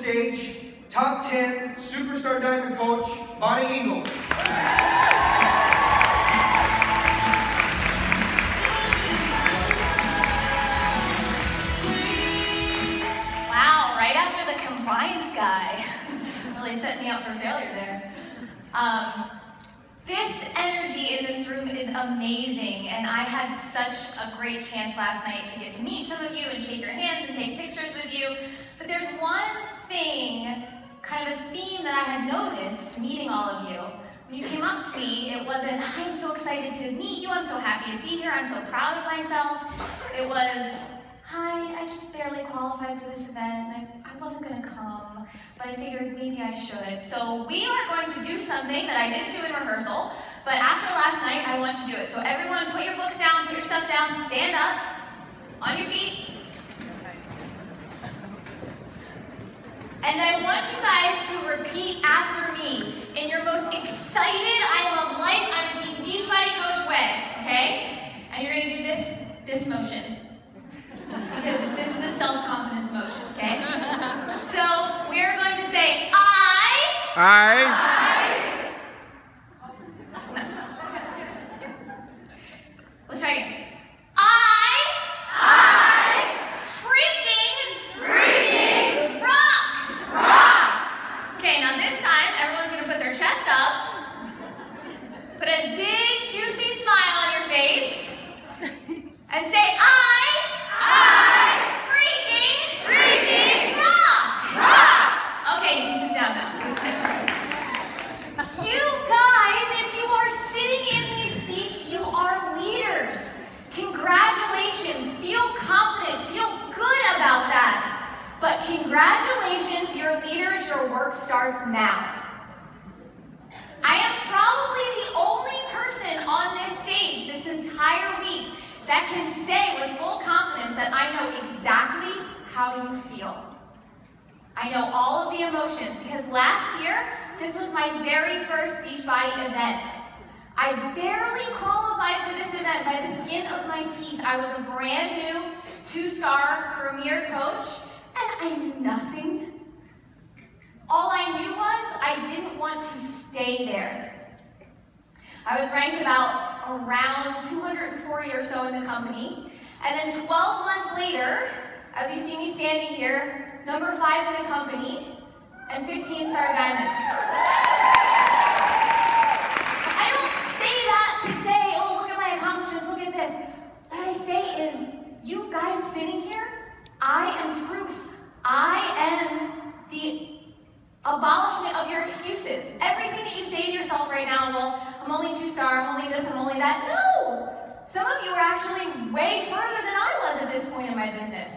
stage, top 10 superstar diamond coach, Bonnie Engle. Wow, right after the compliance guy. Really set me up for failure there. This energy in this room is amazing, and I had such a great chance last night to get to meet some of you and shake your hands and take pictures with you. But there's one thing, kind of a theme that I had noticed meeting all of you. When you came up to me, it wasn't, I'm so excited to meet you, I'm so happy to be here, I'm so proud of myself. It was, hi, I just barely qualified for this event. I wasn't going to come, but I figured maybe I should. So we are going to do something that I didn't do in rehearsal, but after last night, I want to do it. So everyone, put your books down, put your stuff down, stand up, on your feet. And I want you guys to repeat after me in your most excited, I love life, I'm a Team Beachbody Coach way, okay? And you're going to do this motion. Because this is a self-confidence motion, okay? So we're going to say, Let's try again. Freaking rock! Okay, now this time, everyone's going to put their chest up, put a big, juicy smile on your face, and say, freaking rock! Okay, you can sit down now. You guys, if you are sitting in these seats, you are leaders. Congratulations, feel confident, feel good about that. But congratulations, you're leaders, your work starts now. I am probably the only person on this stage this entire week that can say with full confidence that I know exactly how you feel. I know all of the emotions because last year, this was my very first Beachbody event. I barely qualified for this event by the skin of my teeth. I was a brand new 2-star premier coach and I knew nothing. All I knew was I didn't want to stay there. I was ranked around 240 or so in the company, and then 12 months later, as you see me standing here, number 5 in the company, and 15-star diamond. I don't say that to say, oh, look at my accomplishments, look at this. What I say is, you guys sitting here, I am proof. I am the abolishment of your excuses. Everything that you say to yourself right now, well, I'm only 2-star, I'm only this, I'm only that. No! Some of you are actually way further than I was at this point in my business.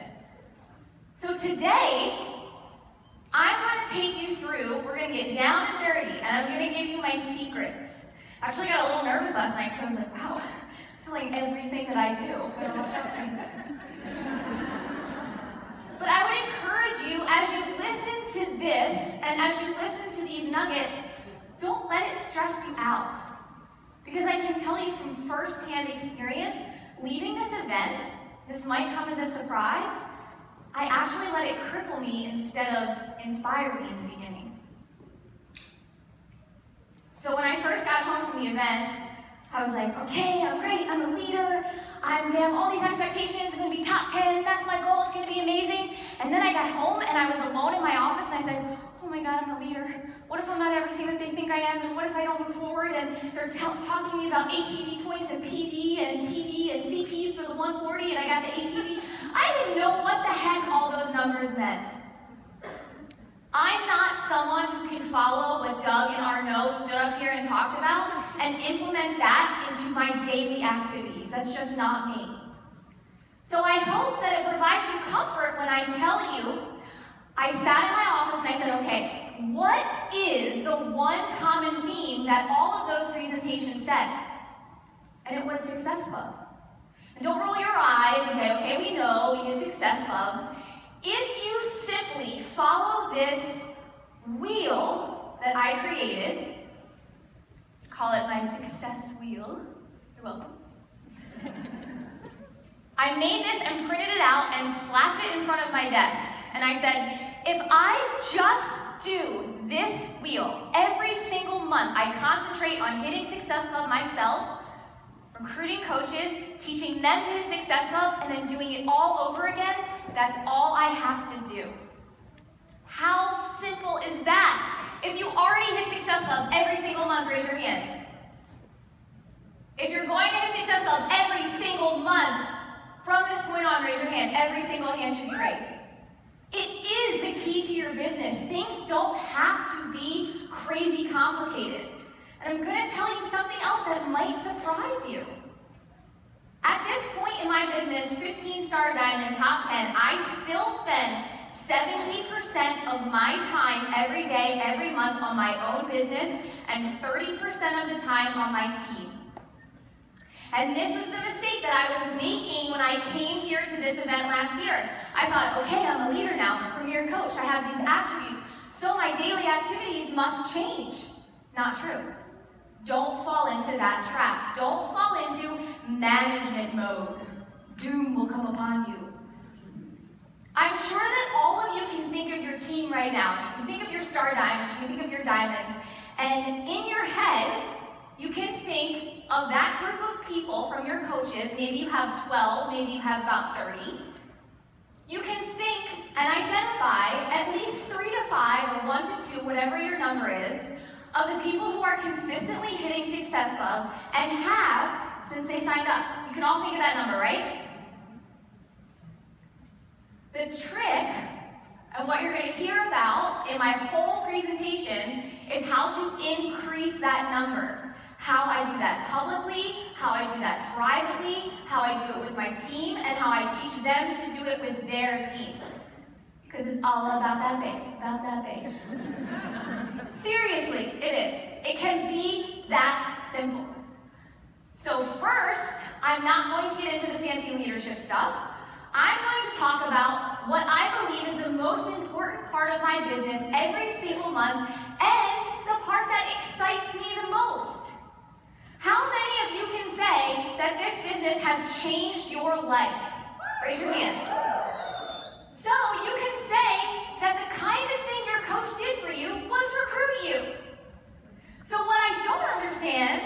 So today, I'm going to take you through, we're going to get down and dirty, and I'm going to give you my secrets. I actually got a little nervous last night, so I was like, wow, I'm telling everything that I do. But I would encourage you, as you listen to this, and as you listen to these nuggets, don't let it stress you out. Because I can tell you from first-hand experience, leaving this event, this might come as a surprise, I actually let it cripple me instead of inspire me in the beginning. So when I first got home from the event, I was like, okay, I'm great, I'm a leader, they have all these expectations, I'm going to be top 10, that's my goal, it's going to be amazing. And then I got home and I was alone in my office and I said, oh my God, I'm a leader. What if I'm not everything that they think I am? And what if I don't move forward? And they're talking to me about ATV points and PB and TB and CPs for the 140 and I got the ATV. I didn't know what the heck all those numbers meant. I'm not someone who can follow what Doug and Arnaud stood up here and talked about and implement that into my daily activities. That's just not me. So I hope that it provides you comfort when I tell you, I sat in my office and I said, okay, what is the one common theme that all of those presentations said? And it was Success Club. And don't roll your eyes and say, okay, we know we hit Success Club. If you simply follow this wheel that I created, call it my success wheel, you're welcome. I made this and printed it out and slapped it in front of my desk. And I said, if I just do this wheel every single month, I concentrate on hitting Success Club myself, recruiting coaches, teaching them to hit Success Club, and then doing it all over again, that's all I have to do. How simple is that? If you already hit Success Club every single month, raise your hand. If you're going to hit Success Club every single month, from this point on, raise your hand. Every single hand should be raised. It is the key to your business. Things don't have to be crazy complicated. And I'm going to tell you something else that might surprise you. At this point in my business, 15-star diamond, top 10, I still spend 70% of my time every day, every month on my own business, and 30% of the time on my team. And this was the mistake that I was making when I came here to this event last year. I thought, okay, I'm a leader now, I'm a premier coach, I have these attributes, so my daily activities must change. Not true. Don't fall into that trap. Don't fall into management mode. Doom will come upon you. I'm sure that all of you can think of your team right now. You can think of your star diamonds, you can think of your diamonds, and in your head, you can think of that group of people from your coaches. Maybe you have 12, maybe you have about 30. You can think and identify at least 3 to 5 or 1 to 2, whatever your number is, of the people who are consistently hitting Success Club and have since they signed up. You can all think of that number, right? The trick, and what you're going to hear about in my whole presentation, is how to increase that number. How I do that publicly, how I do that privately, how I do it with my team, and how I teach them to do it with their teams. Because it's all about that base, Seriously, it is. It can be that simple. So first, I'm not going to get into the fancy leadership stuff. I'm going to talk about what I believe is the most important part of my business every single month, and the part that excites me the most. How many of you can say that this business has changed your life? Raise your hand. So you can say that the kindest thing your coach did for you was recruit you. So what I don't understand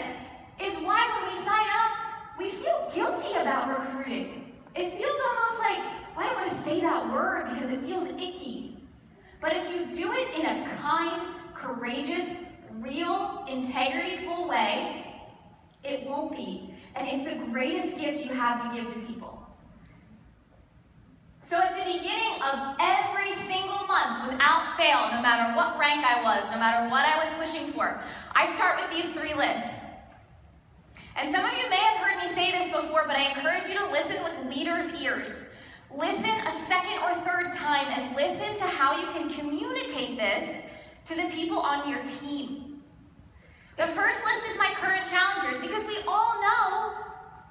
is why when we sign up, we feel guilty about recruiting. It feels almost like, well, I don't want to say that word because it feels icky. But if you do it in a kind, courageous, real, integrity-full way, it won't be. And it's the greatest gift you have to give to people. So at the beginning of every single month, without fail, no matter what rank I was, no matter what I was pushing for, I start with these 3 lists. And some of you may have heard me say this before, but I encourage you to listen with leaders' ears. Listen a second or third time and listen to how you can communicate this to the people on your team. The first list is my current challengers, because we all know,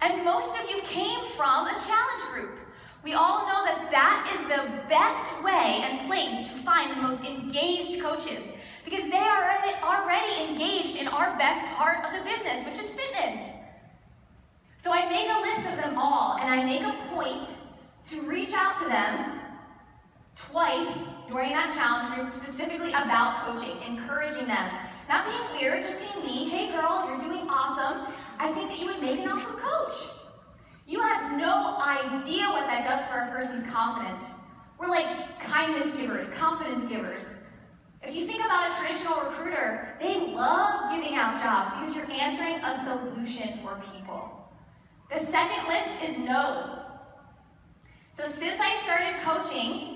and most of you came from a challenge group. We all know that that is the best way and place to find the most engaged coaches, because they are already engaged in our best part of the business, which is fitness. So I make a list of them all, and I make a point to reach out to them twice during that challenge group, specifically about coaching, encouraging them. Not being weird, just being me. Hey girl, you're doing awesome. I think that you would make an awesome coach. You have no idea what that does for a person's confidence. We're like kindness givers, confidence givers. If you think about a traditional recruiter, they love giving out jobs because you're answering a solution for people. The second list is no's. So since I started coaching,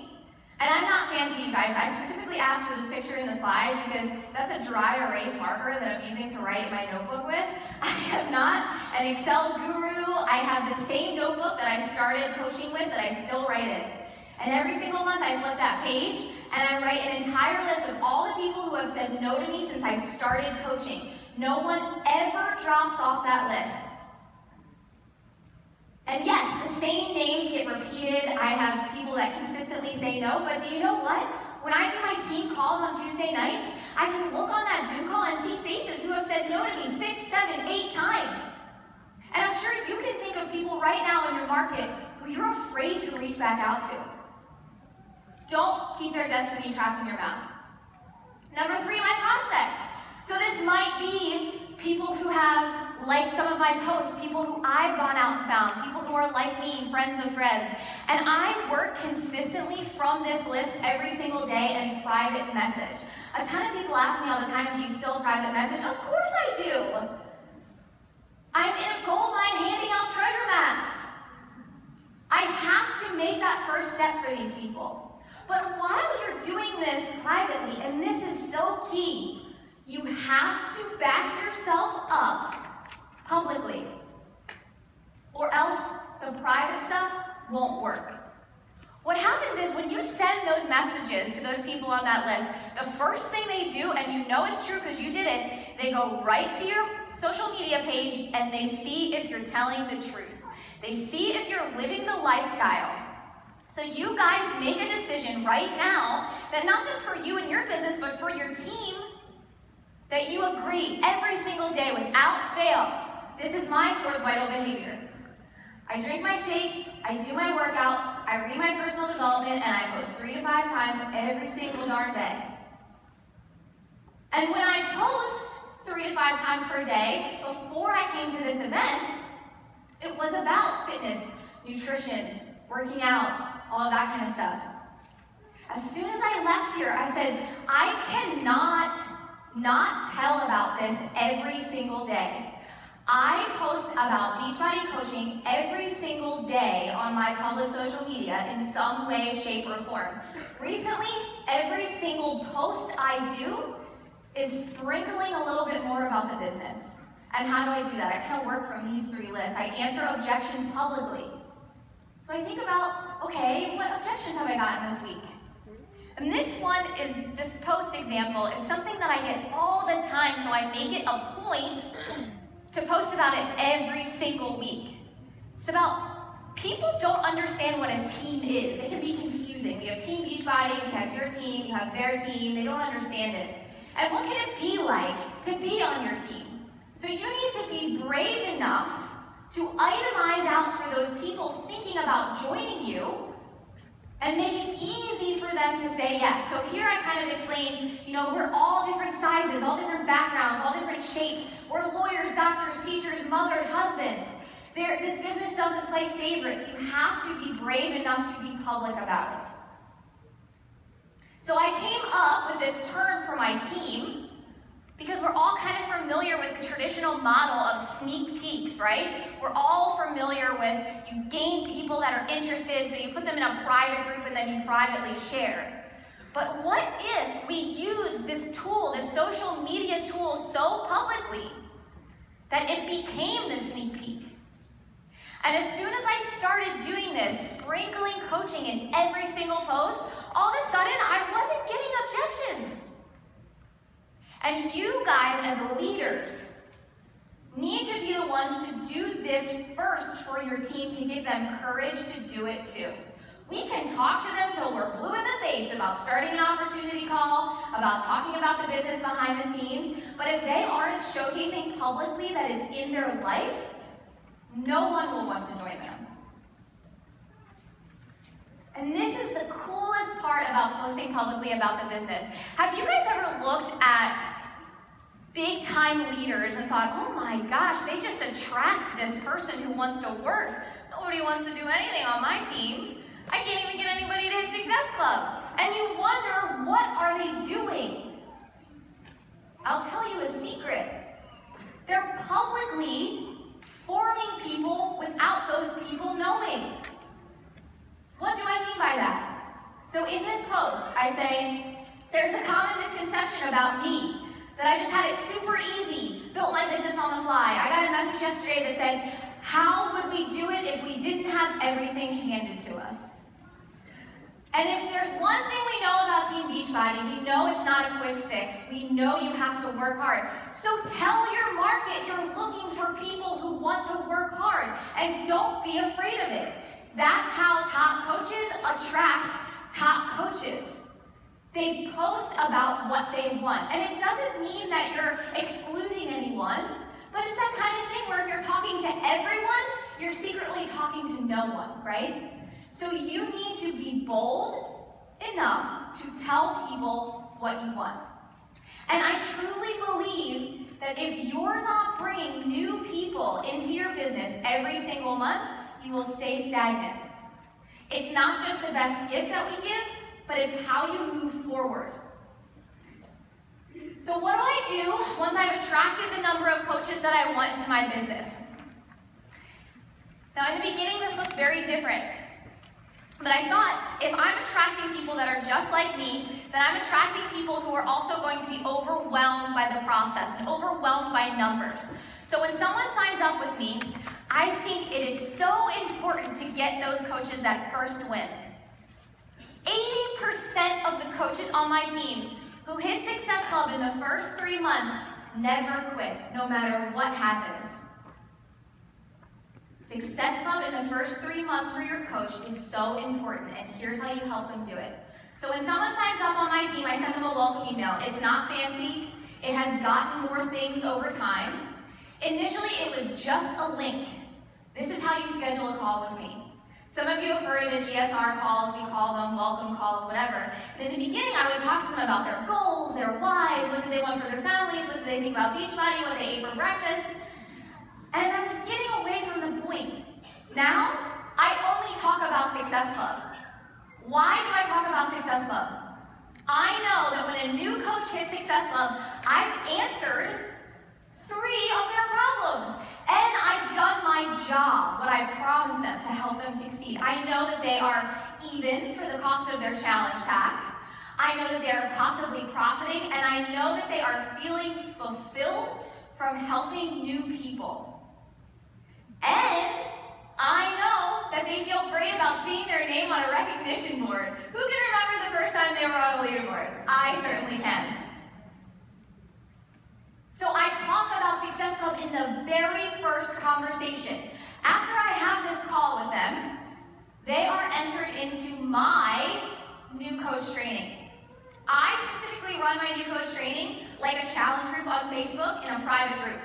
and I'm not fancy, you guys. I specifically asked for this picture in the slides because that's a dry erase marker that I'm using to write my notebook with. I am not an Excel guru. I have the same notebook that I started coaching with that I still write in. And every single month I flip that page and I write an entire list of all the people who have said no to me since I started coaching. No one ever drops off that list. And yes, the same names get repeated. I have people that consistently say no, but do you know what? When I do my team calls on Tuesday nights, I can look on that Zoom call and see faces who have said no to me 6, 7, 8 times. And I'm sure you can think of people right now in your market who you're afraid to reach back out to. Don't keep their destiny trapped in your mouth. Number 3, my prospects. So this might be people who have liked some of my posts, people who I've gone out and found, people who are like me, friends of friends. And I work consistently from this list every single day and private message. A ton of people ask me all the time, do you still private message? Of course I do. I'm in a gold mine handing out treasure maps. I have to make that first step for these people. But while you're doing this privately, and this is so key, you have to back yourself up publicly, or else the private stuff won't work. What happens is when you send those messages to those people on that list, the first thing they do, and you know it's true because you did it, they go right to your social media page and they see if you're telling the truth. They see if you're living the lifestyle. So you guys make a decision right now that not just for you and your business, but for your team, that you agree every single day without fail. This is my 4th vital behavior. I drink my shake, I do my workout, I read my personal development, and I post 3 to 5 times every single darn day. And when I post 3 to 5 times per day, before I came to this event, it was about fitness, nutrition, working out, all of that kind of stuff. As soon as I left here, I said, I cannot not tell about this every single day. I post about Beachbody coaching every single day on my public social media in some way, shape, or form. Recently, every single post I do is sprinkling a little bit more about the business. And how do I do that? I kind of work from these 3 lists. I answer objections publicly. So I think about, okay, what objections have I gotten this week? And this post example is something that I get all the time, so I make it a point to post about it every single week. It's about, people don't understand what a team is. It can be confusing. We have Team Beachbody, we have your team, you have their team, they don't understand it. And what can it be like to be on your team? So you need to be brave enough to itemize out for those people thinking about joining you and make it easy for them to say yes. So here I kind of explain, we're all different sizes, all different backgrounds, all different shapes. We're lawyers, doctors, teachers, mothers, husbands. This business doesn't play favorites. You have to be brave enough to be public about it. So I came up with this term for my team because we're all kind of familiar with the traditional model of sneak peeks, right? We're all familiar with, you gain people that are interested, so you put them in a private group and then you privately share. But what if we use this tool, this social media tool, so publicly that it became the sneak peek? And as soon as I started doing this, sprinkling coaching in every single post, all of a sudden I wasn't getting objections. And you guys, as leaders, need to be the ones to do this first for your team to give them courage to do it too. We can talk to them till we're blue in the face about starting an opportunity call, about talking about the business behind the scenes, but if they aren't showcasing publicly that it's in their life, no one will want to join them. And this is the coolest part about posting publicly about the business. Have you guys ever looked at big-time leaders and thought, oh my gosh, they just attract this person who wants to work. Nobody wants to do anything on my team. I can't even get anybody to hit Success Club. And you wonder, what are they doing? I'll tell you a secret. They're publicly forming people without those people knowing. What do I mean by that? So in this post, I say, there's a common misconception about me, that I just had it super easy, built my business on the fly. I got a message yesterday that said, how would we do it if we didn't have everything handed to us? And if there's one thing we know about Team Beachbody, we know it's not a quick fix. We know you have to work hard. So tell your market you're looking for people who want to work hard, and don't be afraid of it. That's how top coaches attract top coaches. They post about what they want. And it doesn't mean that you're excluding anyone, but it's that kind of thing where if you're talking to everyone, you're secretly talking to no one, right? So you need to be bold enough to tell people what you want. And I truly believe that if you're not bringing new people into your business every single month, you will stay stagnant. It's not just the best gift that we give, but it's how you move forward. So what do I do once I've attracted the number of coaches that I want into my business? Now, in the beginning, this looked very different. But I thought, if I'm attracting people that are just like me, then I'm attracting people who are also going to be overwhelmed by the process and overwhelmed by numbers. So when someone signs up with me, I think it is so important to get those coaches that first win. 80% of the coaches on my team who hit Success Club in the first 3 months never quit, no matter what happens. Success Club in the first 3 months for your coach is so important, and here's how you help them do it. So when someone signs up on my team, I send them a welcome email. It's not fancy. It has gotten more things over time. Initially, it was just a link. This is how you schedule a call with me. Some of you have heard of the GSR calls, we call them welcome calls, whatever. And in the beginning, I would talk to them about their goals, their whys, what do they want for their families, what do they think about Beachbody, what they ate for breakfast. And I was getting away from the point. Now, I only talk about Success Club. Why do I talk about Success Club? I know that when a new coach hits Success Club, I've answered 3 of their problems. And I've done my job, what I promised them to help them succeed. I know that they are even for the cost of their challenge pack. I know that they are possibly profiting, and I know that they are feeling fulfilled from helping new people. And I know that they feel great about seeing their name on a recognition board. Who can remember the first time they were on a leaderboard? I certainly can. So I talk about Success Club in the very first conversation. After I have this call with them, they are entered into my new coach training. I specifically run my new coach training like a challenge group on Facebook in a private group.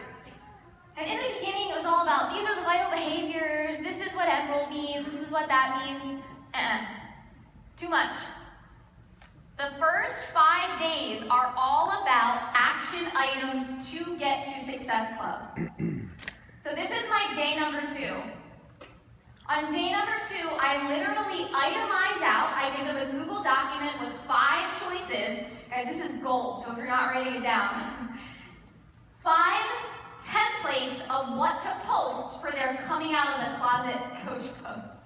And in the beginning, it was all about, these are the vital behaviors, this is what Engle means, this is what that means. Too much. The first 5 days are all about action items to get to Success Club. So this is my day number 2. On day number 2, I literally itemize out, I give them a Google document with 5 choices. Guys, this is gold, so if you're not writing it down. 5 templates of what to post for their coming out of the closet coach post.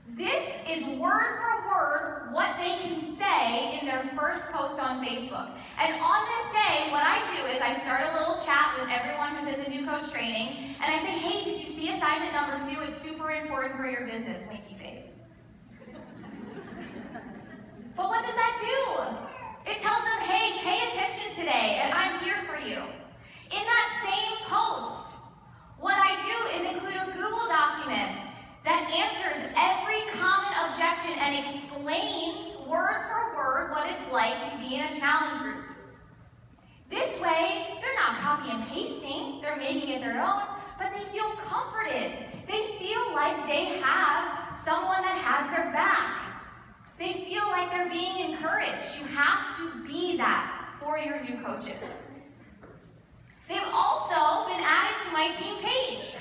This is word for word what they can say in their first post on Facebook. And on this day, what I do is I start a little chat with everyone who's in the new coach training, and I say, hey, did you see assignment number 2? It's super important for your business, winky face. But what does that do? It tells them, hey, pay attention today, and I'm here for you. In that same post, what I do is include a Google document that answers every common objection and explains word for word what it's like to be in a challenge group. This way, they're not copy and pasting, they're making it their own, but they feel comforted. They feel like they have someone that has their back. They feel like they're being encouraged. You have to be that for your new coaches. They've also been added to my team page.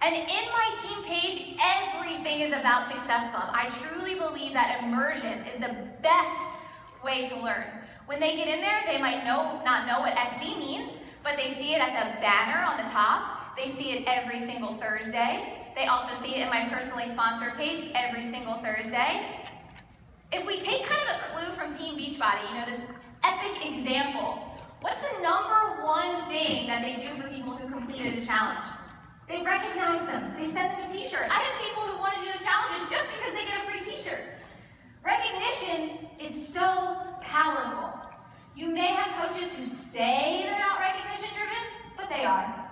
And in my team page, everything is about Success Club. I truly believe that immersion is the best way to learn. When they get in there, they might not know what SC means, but they see it at the banner on the top. They see it every single Thursday. They also see it in my personally sponsored page every single Thursday. If we take kind of a clue from Team Beachbody, this epic example, what's the number 1 thing that they do for people who completed the challenge? They recognize them. They send them a t-shirt. I have people who want to do the challenges just because they get a free t-shirt. Recognition is so powerful. You may have coaches who say they're not recognition driven, but they are.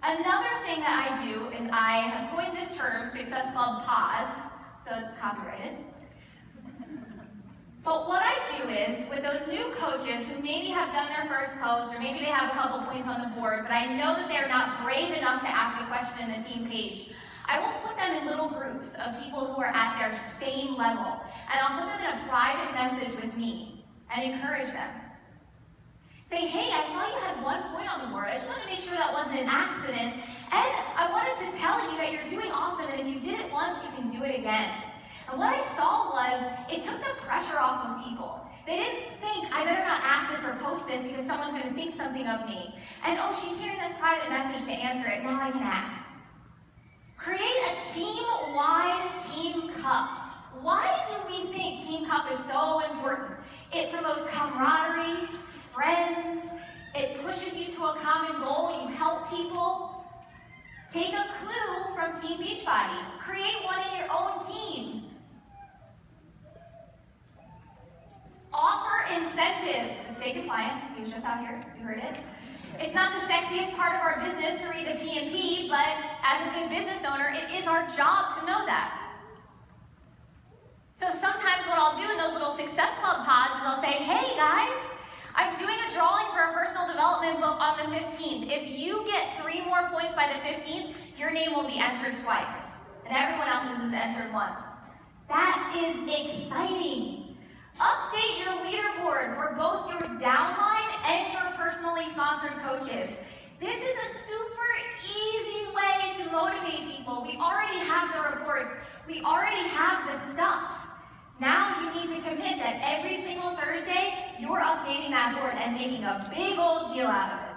Another thing that I do is I have coined this term, Success Club Pods, so it's copyrighted. But what I do is, with those new coaches who maybe have done their first post, or maybe they have a couple points on the board, but I know that they're not brave enough to ask a question in the team page, I will put them in little groups of people who are at their same level, and I'll put them in a private message with me and encourage them. Say, hey, I saw you had 1 point on the board. I just wanted to make sure that wasn't an accident. And I wanted to tell you that you're doing awesome, and if you did it once, you can do it again. And what I saw was, it took the pressure off of people. They didn't think, I better not ask this or post this because someone's going to think something of me. And oh, she's hearing this private message to answer it, now I can ask. Create a team-wide Team Cup. Why do we think Team Cup is so important? It promotes camaraderie, friends, it pushes you to a common goal, you help people. Take a clue from Team Beachbody. Create one in your own team. Offer incentives. Stay compliant. He was just out here. You heard it. It's not the sexiest part of our business to read the P&P, but as a good business owner, it is our job to know that. So sometimes what I'll do in those little Success Club pods is I'll say, hey guys, I'm doing a drawing for a personal development book on the 15th. If you get 3 more points by the 15th, your name will be entered twice, and everyone else's is entered once. That is exciting. Update your leaderboard for both your downline and your personally sponsored coaches. This is a super easy way to motivate people. We already have the reports. We already have the stuff. Now you need to commit that every single Thursday, you're updating that board and making a big old deal out of it.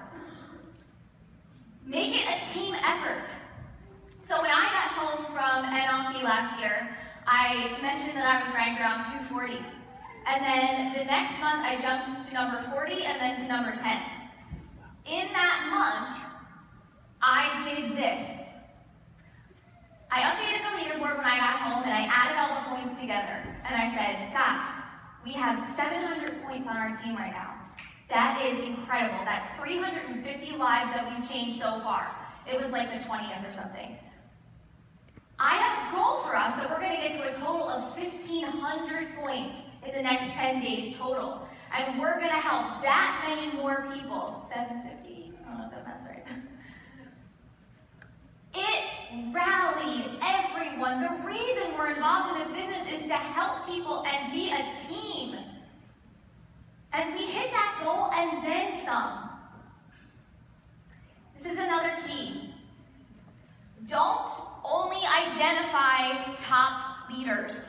Make it a team effort. So when I got home from NLC last year, I mentioned that I was ranked around 240. And then the next month, I jumped to number 40 and then to number 10. In that month, I did this. I updated the leaderboard when I got home and I added all the points together. And I said, guys, we have 700 points on our team right now. That is incredible. That's 350 lives that we've changed so far. It was like the 20th or something. I have a goal for us that we're going to get to a total of 1,500 points in the next 10 days total. And we're going to help that many more people. 750, I don't know if that math's right. It rallied everyone. The reason we're involved in this business is to help people and be a team. And we hit that goal and then some. This is another key. Don't only identify top leaders.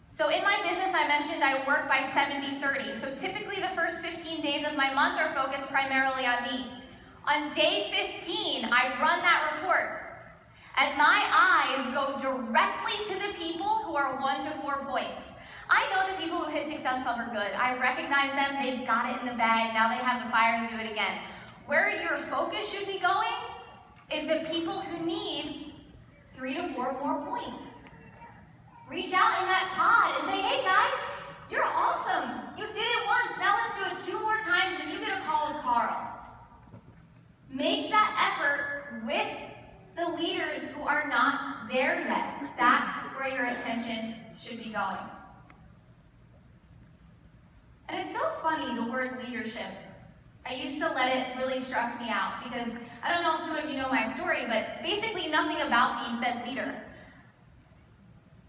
So in my business, I mentioned I work by 70-30. So typically the first 15 days of my month are focused primarily on me. On day 15, I run that report. And my eyes go directly to the people who are 1 to 4 points. I know the people who hit Success Club are good. I recognize them, they've got it in the bag, now they have the fire to do it again. Where your focus should be going is the people who need 3 to 4 more points. Reach out in that pod and say, hey guys, you're awesome. You did it once, now let's do it 2 more times and you get a call with Carl. Make that effort with the leaders who are not there yet. That's where your attention should be going. And it's so funny, the word leadership. I used to let it really stress me out because I don't know if some of you know my story, but basically nothing about me said leader.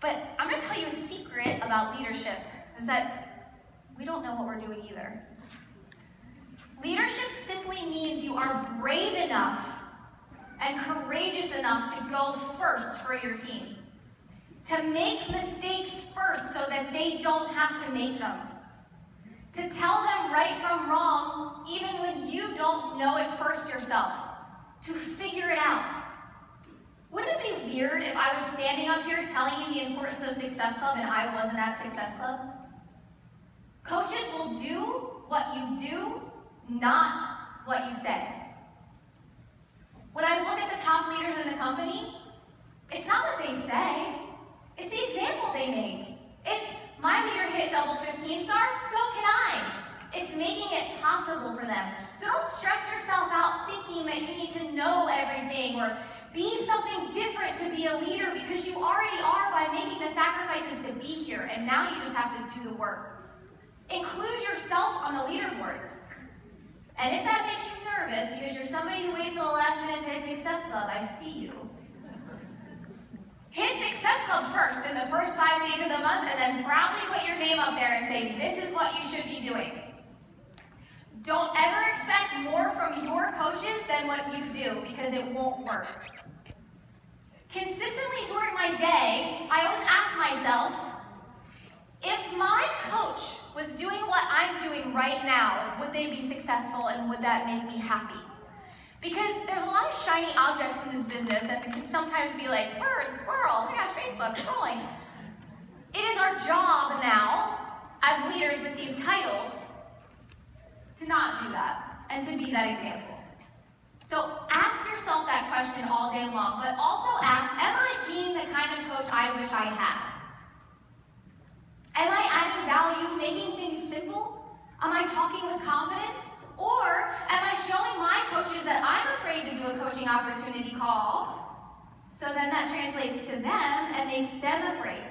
But I'm going to tell you a secret about leadership, is that we don't know what we're doing either. Leadership simply means you are brave enough and courageous enough to go first for your team. To make mistakes first so that they don't have to make them. To tell them right from wrong, even when you don't know it first yourself. To figure it out. Wouldn't it be weird if I was standing up here telling you the importance of Success Club and I wasn't at Success Club? Coaches will do what you do, not what you say. When I look at the top leaders in the company, it's not what they say, it's the example they make. It's, my leader hit double 15 stars, so can I. It's making it possible for them. So don't stress yourself out thinking that you need to know everything or be something different to be a leader, because you already are by making the sacrifices to be here, and now you just have to do the work. Include yourself on the leaderboards. And if that makes you nervous because you're somebody who waits till the last minute to hit Success Club, I see you. Hit Success Club first in the first 5 days of the month, and then proudly put your name up there and say, this is what you should be doing. Don't ever expect more from your coaches than what you do, because it won't work. Consistently during my day, I always ask myself, if my coach was doing what I'm doing right now, would they be successful and would that make me happy? Because there's a lot of shiny objects in this business and it can sometimes be like, bird, squirrel, oh my gosh, Facebook, scrolling. It is our job now, as leaders with these titles, to not do that and to be that example. So ask yourself that question all day long, but also ask, am I being the kind of coach I wish I had? Am I adding value, making things simple? Am I talking with confidence? Or am I showing my coaches that I'm afraid to do a coaching opportunity call, so then that translates to them and makes them afraid?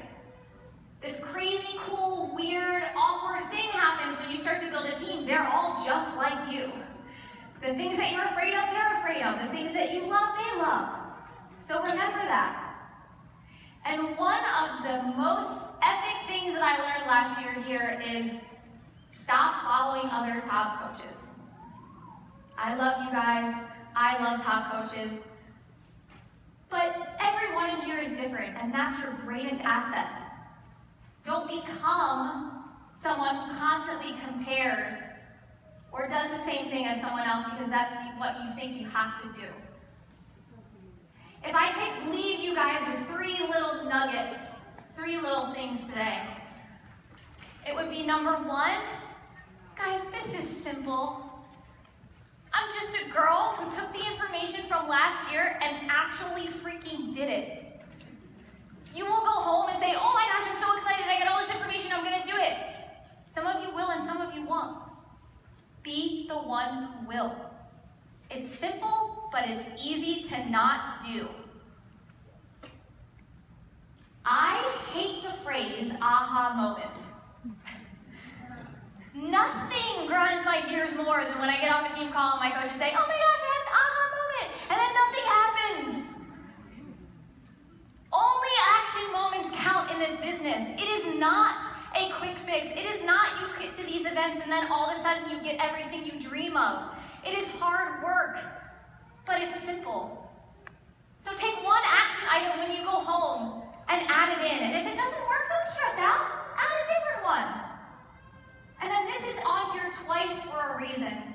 This crazy, cool, weird, awkward thing happens when you start to build a team. They're all just like you. The things that you're afraid of, they're afraid of. The things that you love, they love. So remember that. And one of the most epic things that I learned last year here is stop following other top coaches. I love you guys. I love top coaches. But everyone in here is different, and that's your greatest asset. Don't become someone who constantly compares or does the same thing as someone else because that's what you think you have to do. If I could leave you guys with 3 little nuggets, 3 little things today, it would be number 1, guys, this is simple. I'm just a girl who took the information from last year and actually freaking did it. You will go home and say, oh my gosh, I'm so excited, I got all this information, I'm gonna do it. Some of you will and some of you won't. Be the one who will. It's simple, but it's easy to not do. I hate the phrase, aha moment. Nothing grinds my gears more than when I get off a team call and my coaches say, oh my gosh, I had an aha moment, and then nothing happens. Only action moments count in this business. It is not a quick fix. It is not you get to these events and then all of a sudden you get everything you dream of. It is hard work, but it's simple. So take one action item when you go home and add it in. And if it doesn't work, don't stress out. Add a different one. And then this is on here twice for a reason.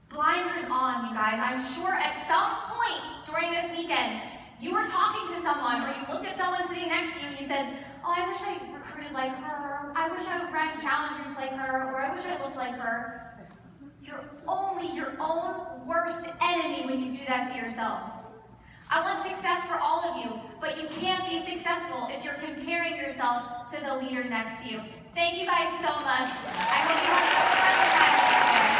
Blinders on, you guys. I'm sure at some point during this weekend, you were talking to someone or you looked at someone sitting next to you and you said, oh, I wish I recruited like her. I wish I would rank challenge groups like her. Or I wish I looked like her. You're only your own worst enemy when you do that to yourselves. I want success for all of you, but you can't be successful if you're comparing yourself to the leader next to you. Thank you guys so much. I hope you have a wonderful time.